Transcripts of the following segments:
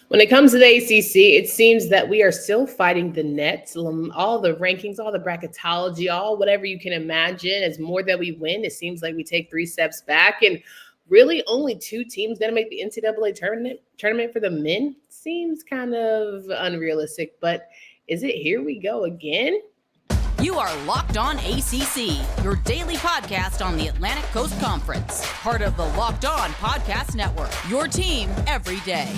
When it comes to the ACC, it seems that we are still fighting the net. All the rankings, all the bracketology, all whatever you can imagine. As more that we win, it seems like we take 3 steps back. And really only 2 teams going to make the NCAA tournament for the men. Seems kind of unrealistic, but is it here we go again? You are Locked On ACC, your daily podcast on the Atlantic Coast Conference. Part of the Locked On Podcast Network, your team every day.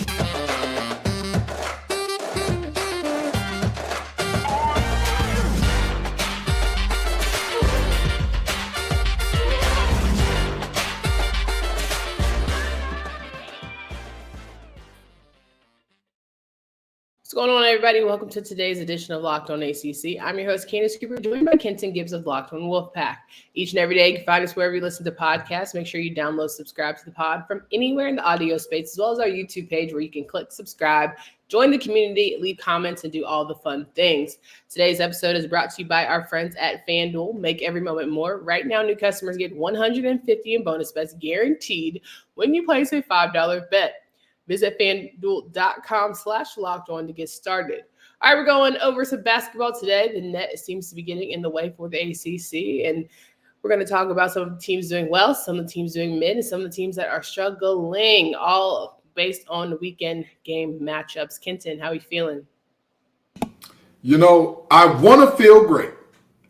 What's going on, everybody? Welcome to today's edition of Locked On ACC. I'm your host, Candace and Kenton, joined by Kenton Gibbs of Locked On Wolfpack. Each and every day, you can find us wherever you listen to podcasts. Make sure you download, subscribe to the pod from anywhere in the audio space, as well as our YouTube page where you can click subscribe, join the community, leave comments, and do all the fun things. Today's episode is brought to you by our friends at FanDuel. Make every moment more. Right now, new customers get $150 in bonus bets guaranteed when you place a $5 bet. Visit FanDuel.com/locked-on to get started. All right, we're going over some basketball today. The net seems to be getting in the way for the ACC, and we're going to talk about some of the teams doing well, some of the teams doing mid, and some of the teams that are struggling, all based on the weekend game matchups. Kenton, how are you feeling? You know, I want to feel great.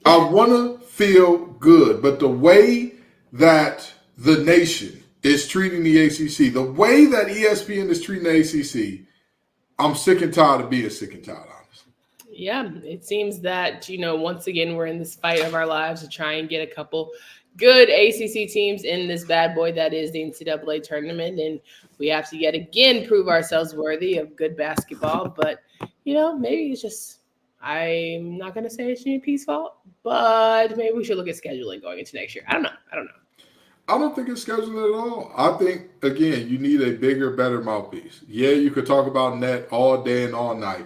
I want to feel good, but the way that the nation is treating the ACC, the way that ESPN is treating the ACC, I'm sick and tired of being sick and tired, honestly. Yeah, it seems that, once again, we're in this fight of our lives to try and get a couple good ACC teams in this bad boy that is the NCAA tournament. And we have to yet again prove ourselves worthy of good basketball. But, maybe it's just, I'm not going to say it's GMP's fault, but maybe we should look at scheduling going into next year. I don't know. I don't think it's scheduling at all. I think, again, you need a bigger, better mouthpiece. Yeah, you could talk about net all day and all night.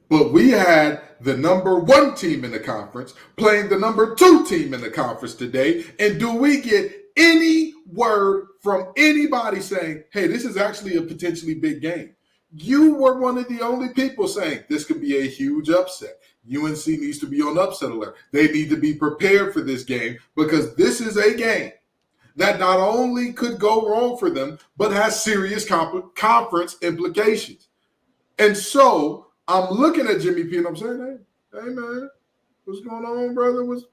But we had the number 1 team in the conference playing the number 2 team in the conference today. And do we get any word from anybody saying, hey, this is actually a potentially big game? You were one of the only people saying this could be a huge upset. UNC needs to be on upset alert. They need to be prepared for this game because this is a game that not only could go wrong for them, but has serious conference implications. And so I'm looking at Jimmy P and I'm saying, hey man, what's going on, brother? What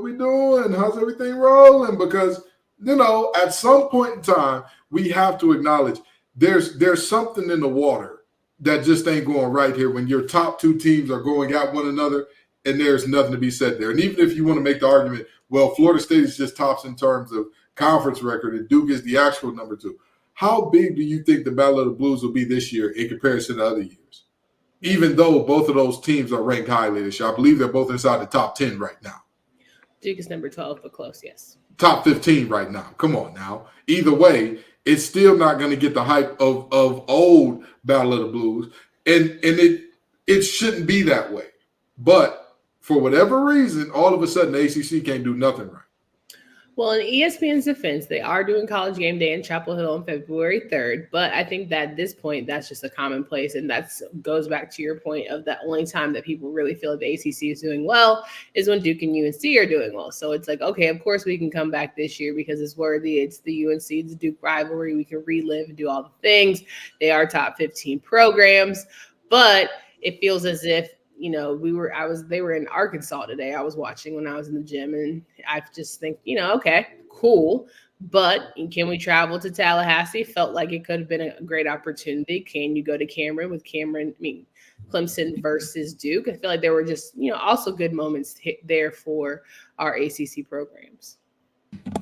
we doing? How's everything rolling? Because, at some point in time, we have to acknowledge there's something in the water that just ain't going right here when your top 2 teams are going at one another and there's nothing to be said there. And even if you want to make the argument, well, Florida State is just tops in terms of conference record and Duke is the actual number 2. How big do you think the Battle of the Blues will be this year in comparison to other years? Even though both of those teams are ranked highly this year. I believe they're both inside the top 10 right now. Duke is number 12, but close, yes. Top 15 right now. Come on now. Either way, it's still not going to get the hype of old Battle of the Blues. And it shouldn't be that way. But for whatever reason, all of a sudden, the ACC can't do nothing right. Well, in ESPN's defense, they are doing College Game Day in Chapel Hill on February 3rd, but I think that at this point, that's just a commonplace, and that goes back to your point of the only time that people really feel like the ACC is doing well is when Duke and UNC are doing well. So it's like, okay, of course we can come back this year because it's worthy. It's the UNC, it's the Duke rivalry. We can relive and do all the things. They are top 15 programs, but it feels as if they were in Arkansas today. I was watching when I was in the gym, and I just think, okay, cool. But can we travel to Tallahassee? Felt like it could have been a great opportunity. Can you go to Cameron Clemson versus Duke? I feel like there were just, also good moments there for our ACC programs.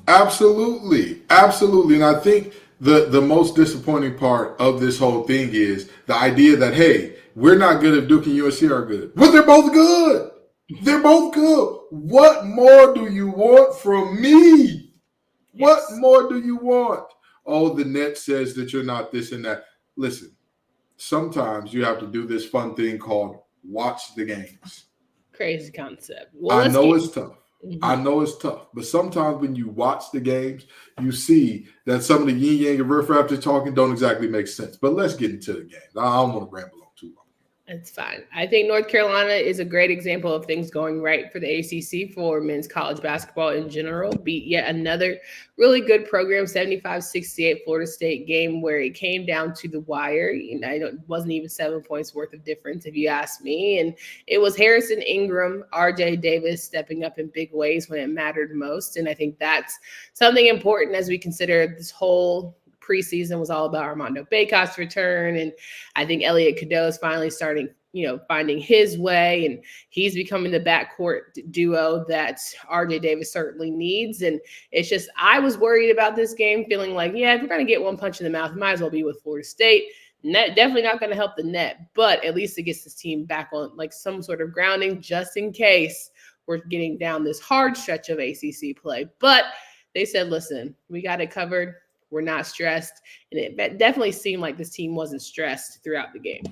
Absolutely. Absolutely. And I think the most disappointing part of this whole thing is the idea that, hey, we're not good if Duke and UNC are good. Well, they're both good. They're both good. What more do you want from me? Yes. What more do you want? Oh, the net says that you're not this and that. Listen, sometimes you have to do this fun thing called watch the games. Crazy concept. Well, I know it's tough. I know it's tough, but sometimes when you watch the games, you see that some of the yin-yang and riff-raff they're talking don't exactly make sense. But let's get into the game. I don't want to ramble on too long. It's fine. I think North Carolina is a great example of things going right for the ACC for men's college basketball in general. Beat yet another really good program, 75-68 Florida State game where it came down to the wire. It wasn't even 7 points worth of difference if you ask me. And it was Harrison Ingram, RJ Davis stepping up in big ways when it mattered most. And I think that's something important as we consider this whole preseason was all about Armando Bacot's return. And I think Elliot Cadeau is finally starting, finding his way. And he's becoming the backcourt duo that RJ Davis certainly needs. And it's just, I was worried about this game, feeling like, if we're going to get one punch in the mouth, it might as well be with Florida State. Net, definitely not going to help the net, but at least it gets this team back on like some sort of grounding just in case we're getting down this hard stretch of ACC play. But they said, listen, we got it covered. We're not stressed. And it definitely seemed like this team wasn't stressed throughout the game.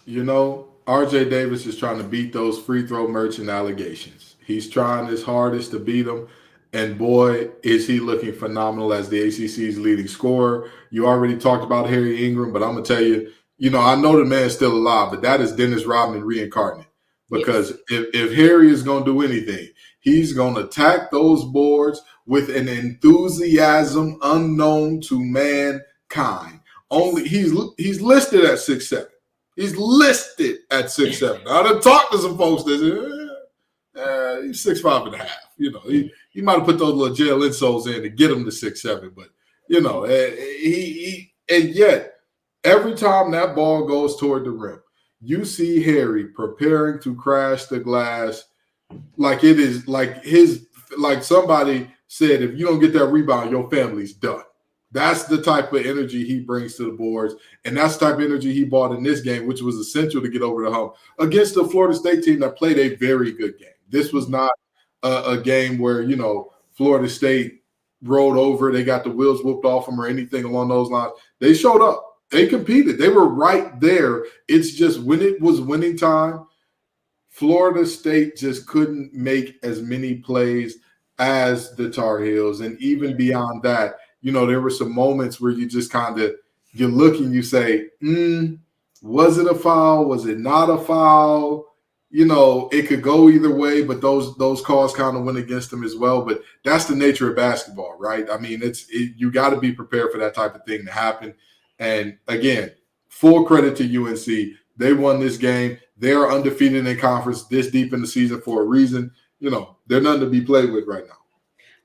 RJ Davis is trying to beat those free throw merchant allegations. He's trying his hardest to beat them. And boy, is he looking phenomenal as the ACC's leading scorer. You already talked about Harry Ingram, but I'm going to tell you, I know the man's still alive, but that is Dennis Rodman reincarnate. Because if Harry is going to do anything, he's going to attack those boards with an enthusiasm unknown to mankind. Only he's listed at 6'7". He's listed at 6'7". I done talked to some folks that say, he's 6'5.5". He might have put those little jail insoles in to get him to 6'7", but he and yet every time that ball goes toward the rim, you see Harry preparing to crash the glass like it is like somebody said, if you don't get that rebound, your family's done. That's the type of energy he brings to the boards, and that's the type of energy he brought in this game, which was essential to get over the hump against the Florida State team that played a very good game. This was not a game where, Florida State rolled over, they got the wheels whooped off them or anything along those lines. They showed up. They competed. They were right there. It's just when it was winning time, Florida State just couldn't make as many plays as the Tar Heels. And even beyond that, there were some moments where you just you look and you say, was it a foul? Was it not a foul? It could go either way, but those calls kind of went against them as well. But that's the nature of basketball, right? I mean, you got to be prepared for that type of thing to happen. And again, full credit to UNC. They won this game. They are undefeated in conference this deep in the season for a reason. They're nothing to be played with right now.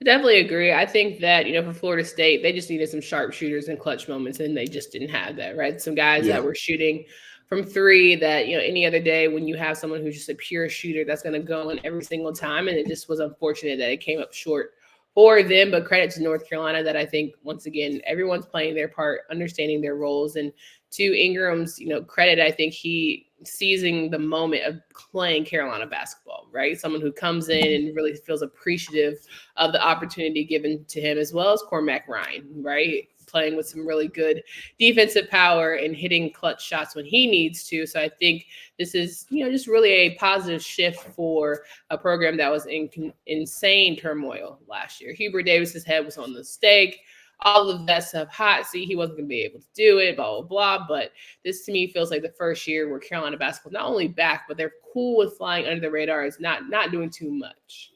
I definitely agree. I think that, for Florida State, they just needed some sharpshooters and clutch moments, and they just didn't have that, right? Some guys that were shooting from three that, any other day when you have someone who's just a pure shooter that's going to go in every single time. And it just was unfortunate that it came up short for them, but credit to North Carolina that I think, once again, everyone's playing their part, understanding their roles. And to Ingram's, credit, I think he seizing the moment of playing Carolina basketball, right? Someone who comes in and really feels appreciative of the opportunity given to him, as well as Cormac Ryan, right? Playing with some really good defensive power and hitting clutch shots when he needs to. So I think this is, just really a positive shift for a program that was in insane turmoil last year. Hubert Davis's head was on the stake. All of that stuff, hot seat, he wasn't going to be able to do it, blah, blah, blah. But this to me feels like the first year where Carolina basketball not only back, but they're cool with flying under the radar. It's not doing too much.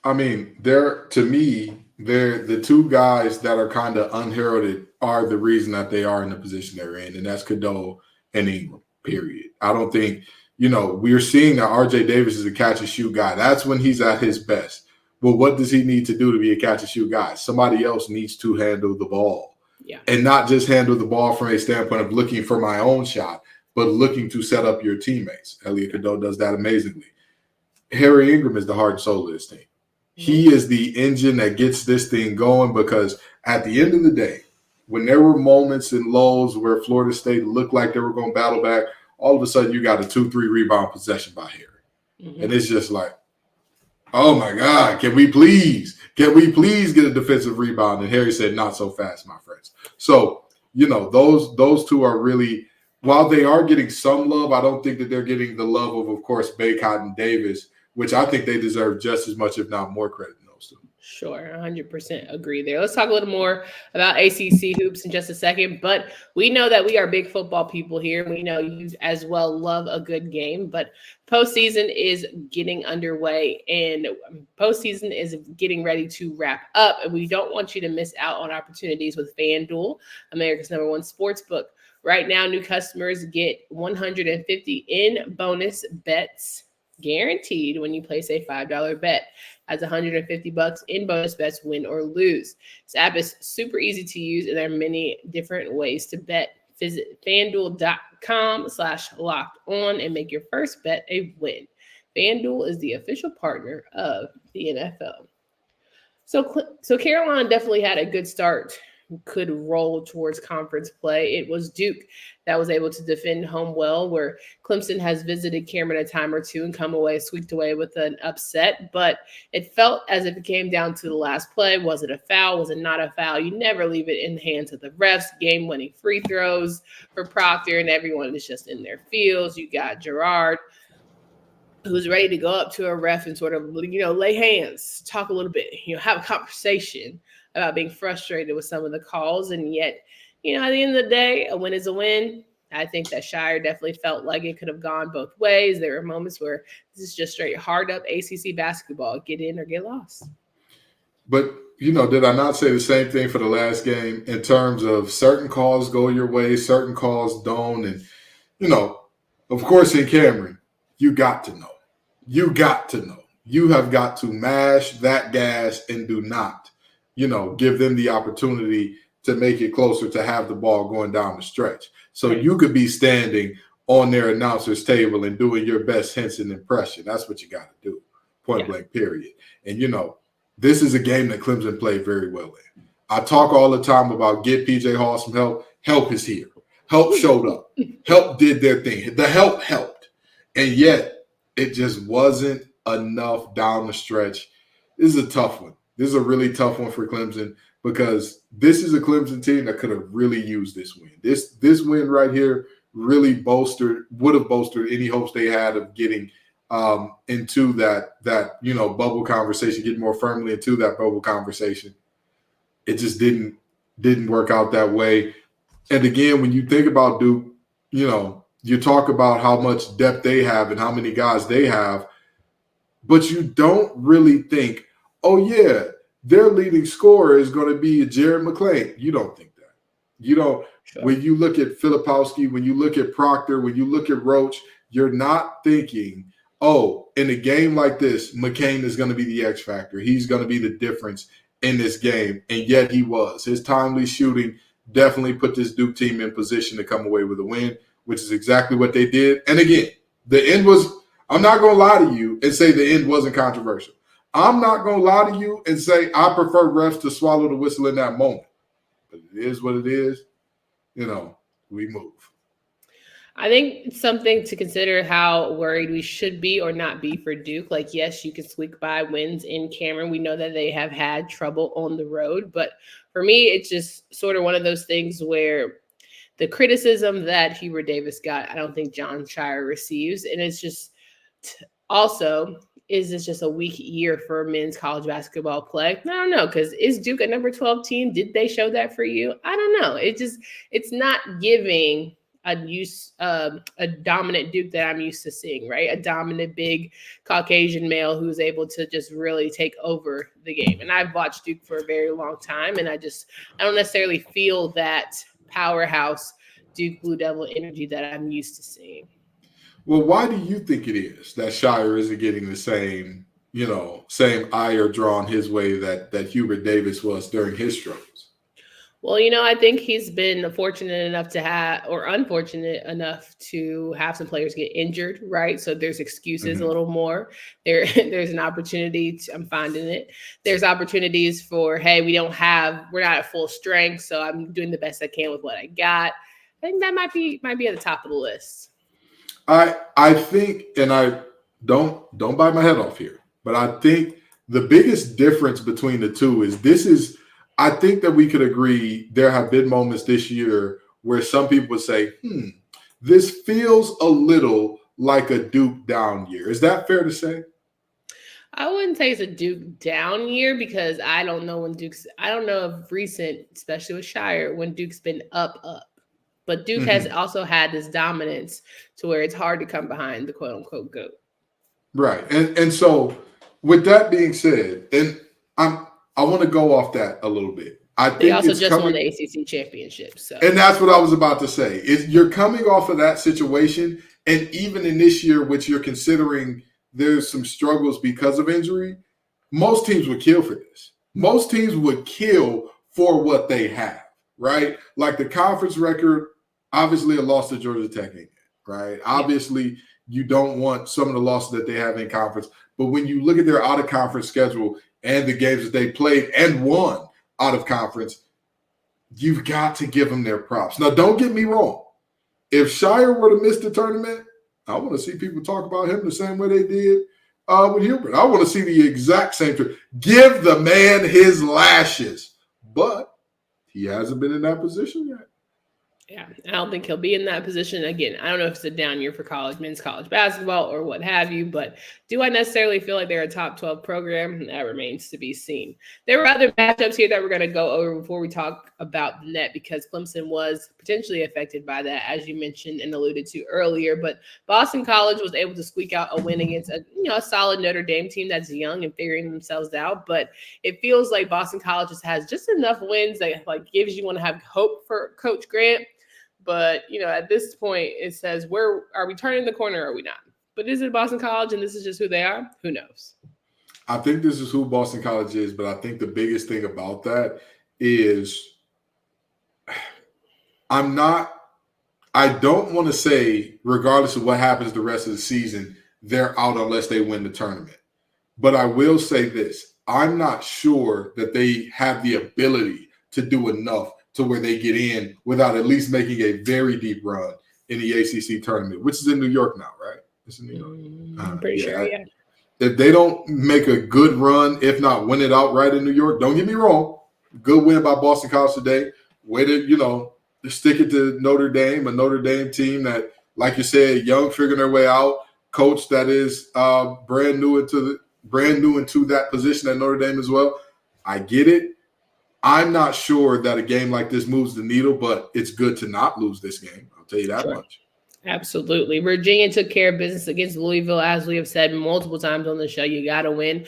I mean, they're the two guys that are kind of unheralded are the reason that they are in the position they're in, and that's Cadeau and Ingram, period. I don't think, we're seeing that RJ Davis is a catch-and-shoot guy. That's when he's at his best. Well, what does he need to do to be a catch-and-shoot guy? Somebody else needs to handle the ball. Yeah. And not just handle the ball from a standpoint of looking for my own shot, but looking to set up your teammates. Elliot Cadeau does that amazingly. Harry Ingram is the heart and soul of this team. He is the engine that gets this thing going, because at the end of the day, when there were moments and lows where Florida State looked like they were going to battle back, all of a sudden you got a 2-3 rebound possession by Harry. And it's just like, oh my God, can we please get a defensive rebound? And Harry said, not so fast, my friends. So, those two are really, while they are getting some love, I don't think that they're getting the love of course, Bacot and Davis, which I think they deserve just as much, if not more, credit than those two. Sure, 100% agree there. Let's talk a little more about ACC hoops in just a second, but we know that we are big football people here. We know you as well love a good game, but postseason is getting underway and postseason is getting ready to wrap up, and we don't want you to miss out on opportunities with FanDuel, America's #1 sportsbook. Right now, new customers get 150 in bonus bets guaranteed when you place a $5 bet. That's $150 in bonus bets, win or lose. This app is super easy to use, and there are many different ways to bet. Visit FanDuel.com/locked-on and make your first bet a win. FanDuel is the official partner of the NFL. So Carolina definitely had a good start, could roll towards conference play. It was Duke that was able to defend home well, where Clemson has visited Cameron a time or two and come away, squeaked away with an upset. But it felt as if it came down to the last play. Was it a foul? Was it not a foul? You never leave it in the hands of the refs. Game-winning free throws for Proctor, and everyone is just in their fields. You got Gerard, who's ready to go up to a ref and sort of, lay hands, talk a little bit, have a conversation about being frustrated with some of the calls. And yet, at the end of the day, a win is a win. I think that Shire definitely felt like it could have gone both ways. There were moments where this is just straight hard up ACC basketball, get in or get lost. But, did I not say the same thing for the last game in terms of certain calls go your way, certain calls don't? And, of course, in Cameron, you got to know. You got to know. You have got to mash that gas and do not, give them the opportunity to make it closer to have the ball going down the stretch. So you could be standing on their announcer's table and doing your best Henson impression. That's what you got to do, point blank, period. And, this is a game that Clemson played very well in. I talk all the time about get PJ Hall some help. Help is here. Help showed up. Help did their thing. The help helped. And yet it just wasn't enough down the stretch. This is a tough one. This is a really tough one for Clemson because this is a Clemson team that could have really used this win. This win right here really would have bolstered any hopes they had of getting into that bubble conversation, getting more firmly into that bubble conversation. It just didn't work out that way. And again, when you think about Duke, you talk about how much depth they have and how many guys they have, but you don't really think, oh, yeah, their leading scorer is going to be Jared McClain. You don't think that. You don't. Sure. When you look at Filipowski, when you look at Proctor, when you look at Roach, you're not thinking, oh, in a game like this, McCain is going to be the X factor. He's going to be the difference in this game. And yet he was. His timely shooting definitely put this Duke team in position to come away with a win, which is exactly what they did. And again, the end was, I'm not going to lie to you and say the end wasn't controversial. I'm not going to lie to you and say I prefer refs to swallow the whistle in that moment. But it is what it is. We move. I think it's something to consider how worried we should be or not be for Duke. Like, yes, you can squeak by wins in Cameron. We know that they have had trouble on the road. But for me, it's just sort of one of those things where the criticism that Hubert Davis got, I don't think John Shire receives. And it's just also, is this just a weak year for men's college basketball play? I don't know, because is Duke a number 12 team? Did they show that for you? I don't know. It's not giving a dominant Duke that I'm used to seeing, right? A dominant big Caucasian male who's able to just really take over the game. And I've watched Duke for a very long time, and I don't necessarily feel that powerhouse Duke Blue Devil energy that I'm used to seeing. Well, why do you think it is that Shire isn't getting the same ire drawn his way that Hubert Davis was during his struggles? Well, I think he's been fortunate enough to have, or unfortunate enough to have some players get injured, right? So there's excuses a little more. There's an opportunity. I'm finding it. There's opportunities for, hey, we're not at full strength, so I'm doing the best I can with what I got. I think that might be at the top of the list. I think, and I don't bite my head off here, but I think the biggest difference between the two is I think that we could agree there have been moments this year where some people would say, this feels a little like a Duke down year. Is that fair to say? I wouldn't say it's a Duke down year because I don't know of recent, especially with Shire, when Duke's been up. But Duke has also had this dominance to where it's hard to come behind the quote unquote GOAT. Right. And so with that being said, and I want to go off that a little bit. I think they also just won the ACC championship. So, and that's what I was about to say. You're coming off of that situation, and even in this year, which you're considering there's some struggles because of injury, most teams would kill for this. Most teams would kill for what they have, right? Like the conference record, obviously a loss to Georgia Tech, right? Obviously, you don't want some of the losses that they have in conference. But when you look at their out-of-conference schedule and the games that they played and won out of conference, you've got to give them their props. Now, don't get me wrong. If Shire were to miss the tournament, I want to see people talk about him the same way they did with Hubert. I want to see the exact same thing. Give the man his lashes. But he hasn't been in that position yet. Yeah, I don't think he'll be in that position. Again, I don't know if it's a down year for men's college basketball or what have you, but do I necessarily feel like they're a top 12 program? That remains to be seen. There were other matchups here that we're going to go over before we talk about the net because Clemson was potentially affected by that, as you mentioned and alluded to earlier, but Boston College was able to squeak out a win against a solid Notre Dame team that's young and figuring themselves out, but it feels like Boston College has just enough wins that gives you want to have hope for Coach Grant. But, at this point, it says, are we turning the corner or are we not? But is it Boston College and this is just who they are? Who knows? I think this is who Boston College is, but I think the biggest thing about that is I don't want to say, regardless of what happens the rest of the season, they're out unless they win the tournament. But I will say this. I'm not sure that they have the ability to do enough to where they get in without at least making a very deep run in the ACC tournament, which is in New York now, right? It's in New York. I'm pretty sure, yeah. If they don't make a good run, if not win it outright in New York, don't get me wrong, good win by Boston College today. Way to, stick it to Notre Dame, a Notre Dame team that, like you said, young, figuring their way out, coach that is brand new into that position at Notre Dame as well. I get it. I'm not sure that a game like this moves the needle, but it's good to not lose this game. I'll tell you that much. Absolutely. Virginia took care of business against Louisville. As we have said multiple times on the show, you got to win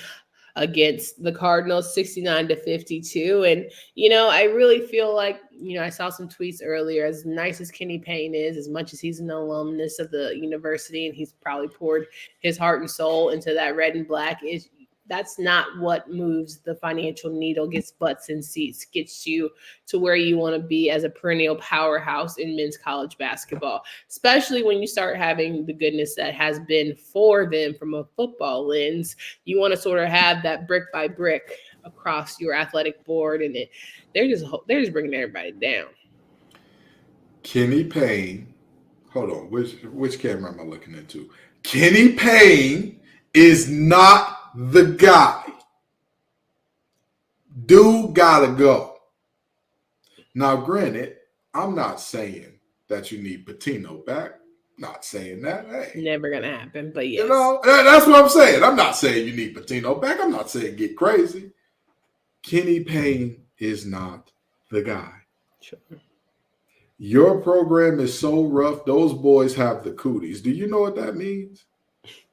against the Cardinals 69-52. And, I really feel like, I saw some tweets earlier, as nice as Kenny Payne is, as much as he's an alumnus of the university and he's probably poured his heart and soul into that red and black, that's not what moves the financial needle, gets butts in seats, gets you to where you want to be as a perennial powerhouse in men's college basketball, especially when you start having the goodness that has been for them from a football lens. You want to sort of have that brick by brick across your athletic board, and they're just bringing everybody down. Kenny Payne, hold on, which camera am I looking into? Kenny Payne is not the guy. Dude gotta go. Now, granted, I'm not saying that you need Patino back. Not saying that. Hey, never gonna happen, but yes. That's what I'm saying. I'm not saying you need Patino back. I'm not saying get crazy. Kenny Payne is not the guy. Sure. Your program is so rough. Those boys have the cooties. Do you know what that means?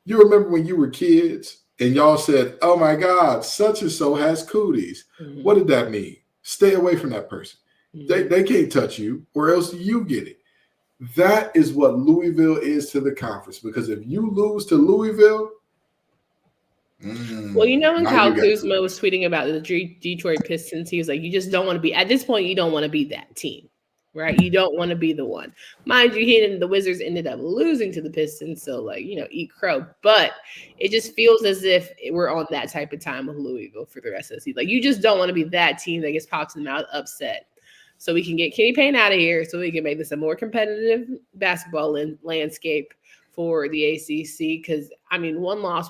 You remember when you were kids and y'all said, oh my God, such and so has cooties. Mm-hmm. What did that mean? Stay away from that person. Mm-hmm. They can't touch you or else you get it. That is what Louisville is to the conference, because if you lose to Louisville. Well, when Kyle Kuzma was tweeting about the Detroit Pistons, he was like, you just don't want to be, at this point, you don't want to be that team. Right? You don't want to be the one. Mind you, the Wizards ended up losing to the Pistons, so eat crow. But it just feels as if we're on that type of time with Louisville for the rest of the season. You just don't want to be that team that gets popped in the mouth upset. So we can get Kenny Payne out of here so we can make this a more competitive basketball landscape for the ACC. Because, one loss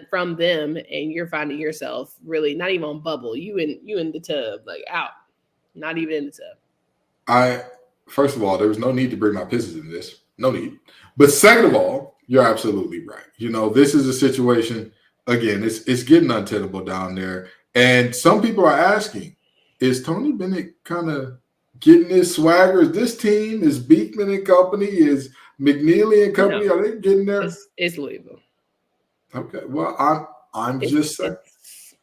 from them and you're finding yourself really not even on bubble. You in the tub, out. Not even in the tub. First of all, there was no need to bring my Pistons in this. No need. But second of all, you're absolutely right. This is a situation again, it's getting untenable down there. And some people are asking, is Tony Bennett kind of getting his swagger? Is this team, is Beekman and company, is McNeely and company, are they getting there? It's Louisville. Okay, well, it's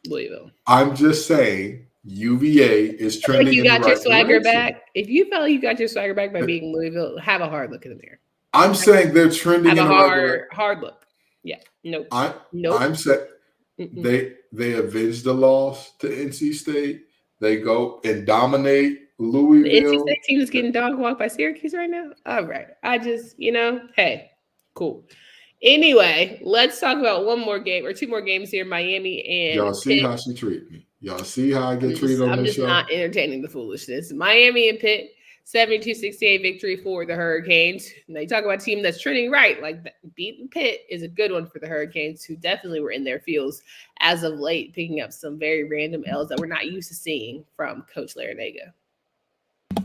Louisville. I'm just saying UVA is trending you got in the your right swagger direction. back. If you felt you got your swagger back by beating Louisville, have a hard look in the mirror. I'm saying they're trending in the right direction. Hard look. Yeah. Nope. I'm saying they avenge the loss to NC State. They go and dominate Louisville. The NC State team is getting dog walked by Syracuse right now. All right. I just, hey, cool. Anyway, let's talk about one more game or two more games here. Miami and y'all see Pitt. how she treat me. Y'all see how I get treated on this show. I'm just not entertaining the foolishness. Miami and Pitt, 72-68 victory for the Hurricanes. Now you talk about a team that's trending right. Like beating Pitt is a good one for the Hurricanes, who definitely were in their fields as of late, picking up some very random L's that we're not used to seeing from Coach Larinaga.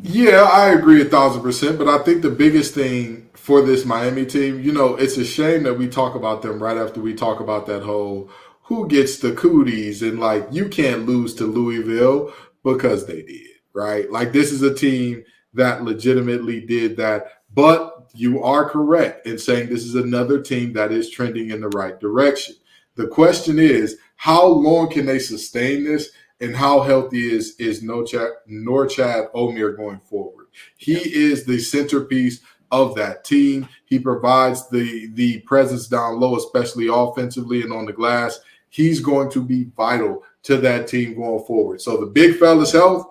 Yeah, I agree 1,000%. But I think the biggest thing for this Miami team, it's a shame that we talk about them right after we talk about that whole who gets the cooties and like you can't lose to Louisville because they did, right? Like this is a team that legitimately did that. But you are correct in saying this is another team that is trending in the right direction. The question is, how long can they sustain this? And how healthy is Norchad Omier going forward? He is the centerpiece of that team. He provides the presence down low, especially offensively and on the glass. He's going to be vital to that team going forward. So the big fella's health,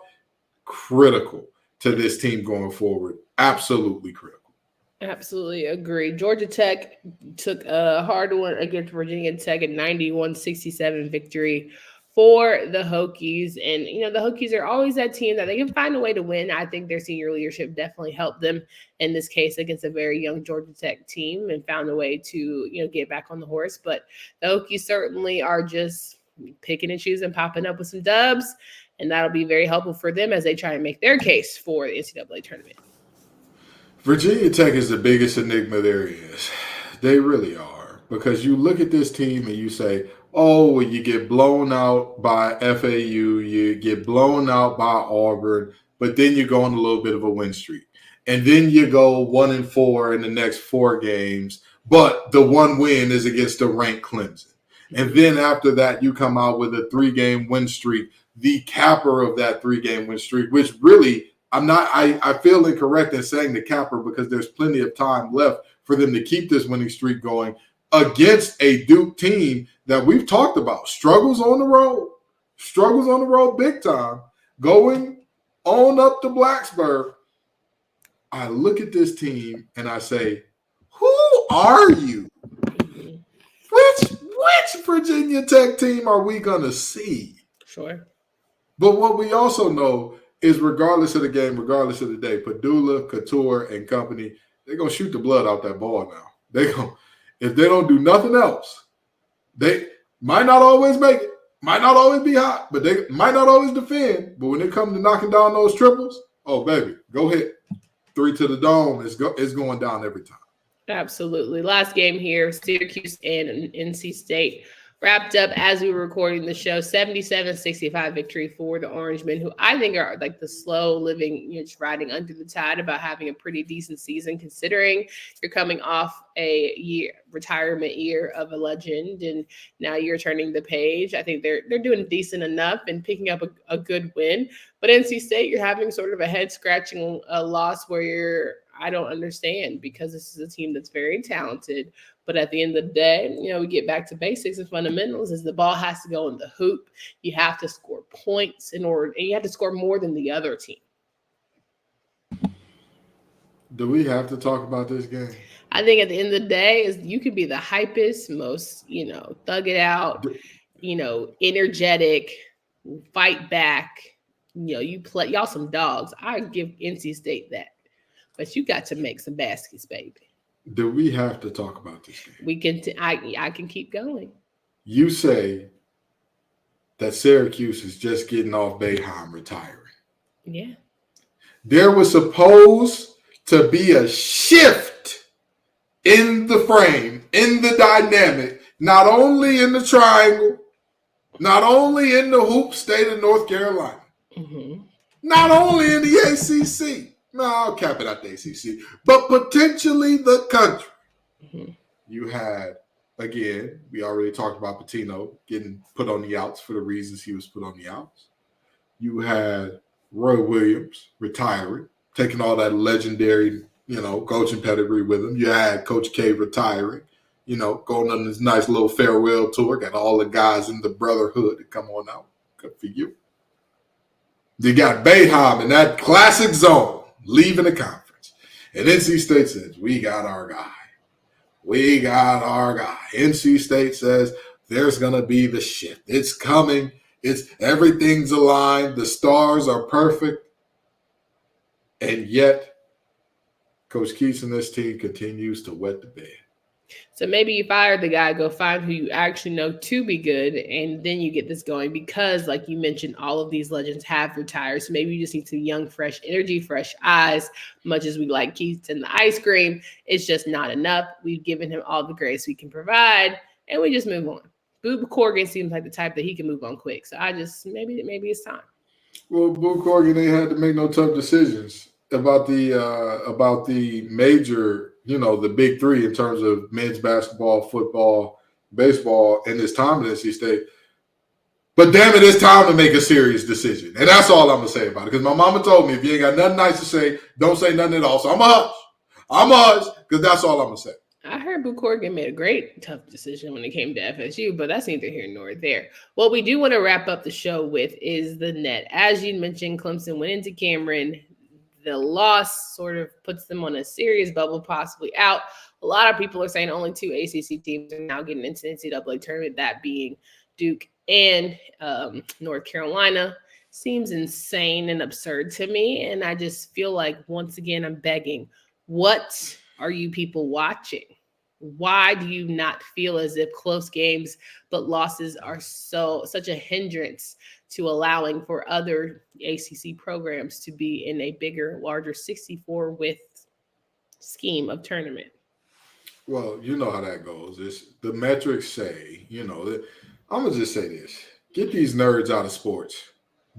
critical to this team going forward. Absolutely critical. Absolutely agree. Georgia Tech took a hard one against Virginia Tech, a 91-67 victory for the Hokies. And, the Hokies are always that team that they can find a way to win. I think their senior leadership definitely helped them in this case against a very young Georgia Tech team and found a way to, get back on the horse. But the Hokies certainly are just picking and choosing, popping up with some dubs. And that'll be very helpful for them as they try and make their case for the NCAA tournament. Virginia Tech is the biggest enigma there is. They really are. Because you look at this team and you say, oh, you get blown out by FAU, you get blown out by Auburn, but then you go on a little bit of a win streak. And then you go 1-4 in the next 4 games, but the one win is against the ranked Clemson. And then after that, you come out with a 3-game win streak, the capper of that 3-game win streak, which really, I feel incorrect in saying the capper because there's plenty of time left for them to keep this winning streak going against a Duke team that we've talked about. Struggles on the road big time, going on up to Blacksburg. I look at this team and I say, who are you? Which Virginia Tech team are we going to see? Sure. But what we also know is regardless of the game, regardless of the day, Padula, Couture, and company, they're going to shoot the blood out that ball now. If they don't do nothing else, they might not always make it, might not always be hot, but they might not always defend. But when it comes to knocking down those triples, oh, baby, go hit. 3 to the dome. It's going down every time. Absolutely. Last game here, Syracuse and NC State wrapped up as we were recording the show, 77-65 victory for the Orangemen, who I think are like the slow living, just riding under the tide about having a pretty decent season, considering you're coming off a retirement year of a legend, and now you're turning the page. I think they're doing decent enough and picking up a good win. But NC State, you're having sort of a head-scratching loss where I don't understand, because this is a team that's very talented. But at the end of the day, we get back to basics and fundamentals is the ball has to go in the hoop. You have to score points and you have to score more than the other team. Do we have to talk about this game? I think at the end of the day is you could be the hypest, most, thug it out, energetic, fight back. You play y'all some dogs. I give NC State that. But you got to make some baskets, baby. Do we have to talk about this game? We can. I can keep going. You say that Syracuse is just getting off Boeheim retiring. Yeah. There was supposed to be a shift in the frame, in the dynamic. not only in the triangle, not only in the hoop state of North Carolina, not only in the ACC, no, I'll cap it at the ACC, but potentially the country. You had, again, we already talked about Pitino getting put on the outs for the reasons he was put on the outs. You had Roy Williams retiring, taking all that legendary, coaching pedigree with him. You had Coach K retiring, going on this nice little farewell tour. Got all the guys in the brotherhood to come on out. Good for you. You got Boeheim in that classic zone, leaving the conference. And NC State says, we got our guy. We got our guy. NC State says there's going to be the shift. It's coming. Everything's aligned. The stars are perfect. And yet, Coach Keats and this team continues to wet the bed. So maybe you fire the guy, go find who you actually know to be good, and then you get this going because, like you mentioned, all of these legends have retired. So maybe you just need some young, fresh energy, fresh eyes. Much as we like Keats and the ice cream, it's just not enough. We've given him all the grace we can provide, and we just move on. Boo Corrigan seems like the type that he can move on quick. So maybe it's time. Well, Boo Corrigan ain't had to make no tough decisions about the major, the big three in terms of men's basketball, football, baseball, and his time at NC State. But damn it, it's time to make a serious decision. And that's all I'm going to say about it. Because my mama told me if you ain't got nothing nice to say, don't say nothing at all. So I'm a hush because that's all I'm going to say. I heard Boo Corrigan made a great tough decision when it came to FSU, but that's neither here nor there. What we do want to wrap up the show with is the net. As you mentioned, Clemson went into Cameron. The loss sort of puts them on a serious bubble, possibly out. A lot of people are saying only 2 ACC teams are now getting into the NCAA tournament, that being Duke and North Carolina. Seems insane and absurd to me, and I just feel like, once again, I'm begging, what are you people watching? Why do you not feel as if close games but losses are such a hindrance to allowing for other ACC programs to be in a bigger, larger 64-width scheme of tournament? Well, you know how that goes. The metrics say, I'm going to just say this. Get these nerds out of sports.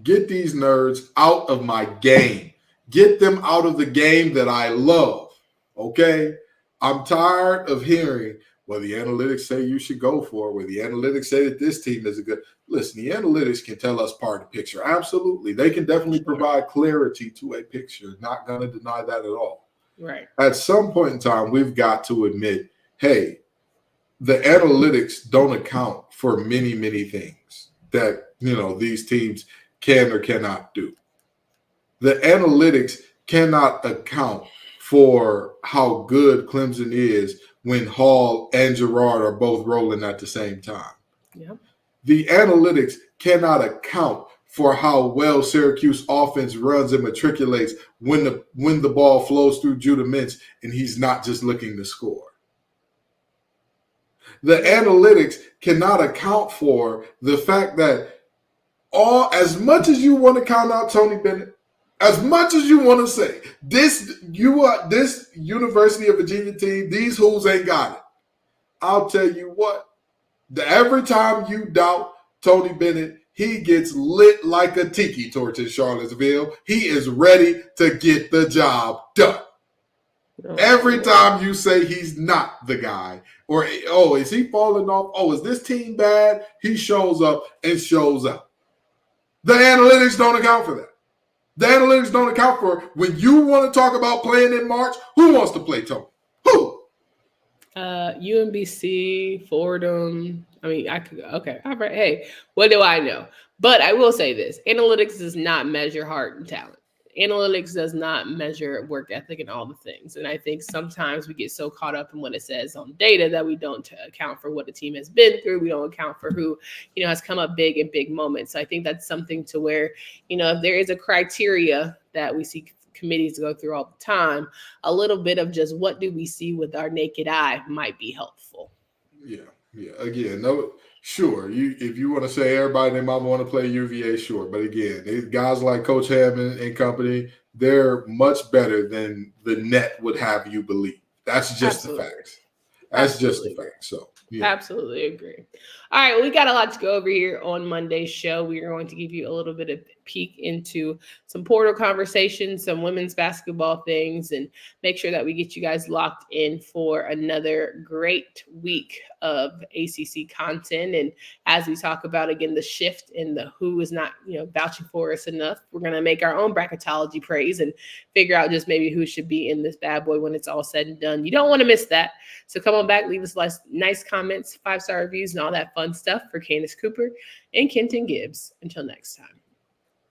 Get these nerds out of my game. Get them out of the game that I love. Okay? I'm tired of hearing, well, the analytics say you should go for it, where the analytics say that this team is a good. Listen, the analytics can tell us part of the picture. Absolutely. They can definitely provide clarity to a picture. Not going to deny that at all. Right. At some point in time, we've got to admit, hey, the analytics don't account for many, many things that, these teams can or cannot do. The analytics cannot account for how good Clemson is when Hall and Girard are both rolling at the same time. Yep. The analytics cannot account for how well Syracuse offense runs and matriculates when the ball flows through Judah Mintz and he's not just looking to score. The analytics cannot account for the fact that as much as you want to count out Tony Bennett, as much as you want to say, this University of Virginia team, these Who's ain't got it. I'll tell you what, every time you doubt Tony Bennett, he gets lit like a tiki torch in Charlottesville. He is ready to get the job done. Every time you say he's not the guy, or, is he falling off? Is this team bad? He shows up and shows up. The analytics don't account for that. The analytics don't account for when you want to talk about playing in March. Who wants to play Tony? Who? UMBC, Fordham. I mean, I could go. Okay. All right. Hey, what do I know? But I will say this. Analytics does not measure heart and talent. Analytics does not measure work ethic and all the things. And I think sometimes we get so caught up in what it says on data that we don't account for what a team has been through. We don't account for who, has come up big in big moments. So I think that's something to where, if there is a criteria that we see committees go through all the time, a little bit of just what do we see with our naked eye might be helpful. Yeah. Again, no. Sure, if you want to say everybody they might want to play UVA, sure. But again, guys like Coach Hammond and company, they're much better than the net would have you believe. That's just the facts. That's just the facts. So Yeah. Absolutely agree. All right, well, we got a lot to go over here on Monday's show. We are going to give you a little bit of peek into some portal conversations, some women's basketball things, and make sure that we get you guys locked in for another great week of ACC content. And as we talk about, again, the shift in the who is not, vouching for us enough, we're going to make our own bracketology praise and figure out just maybe who should be in this bad boy when it's all said and done. You don't want to miss that. So come on back, leave us nice comments, 5-star reviews, and all that fun stuff for Candace Cooper and Kenton Gibbs. Until next time.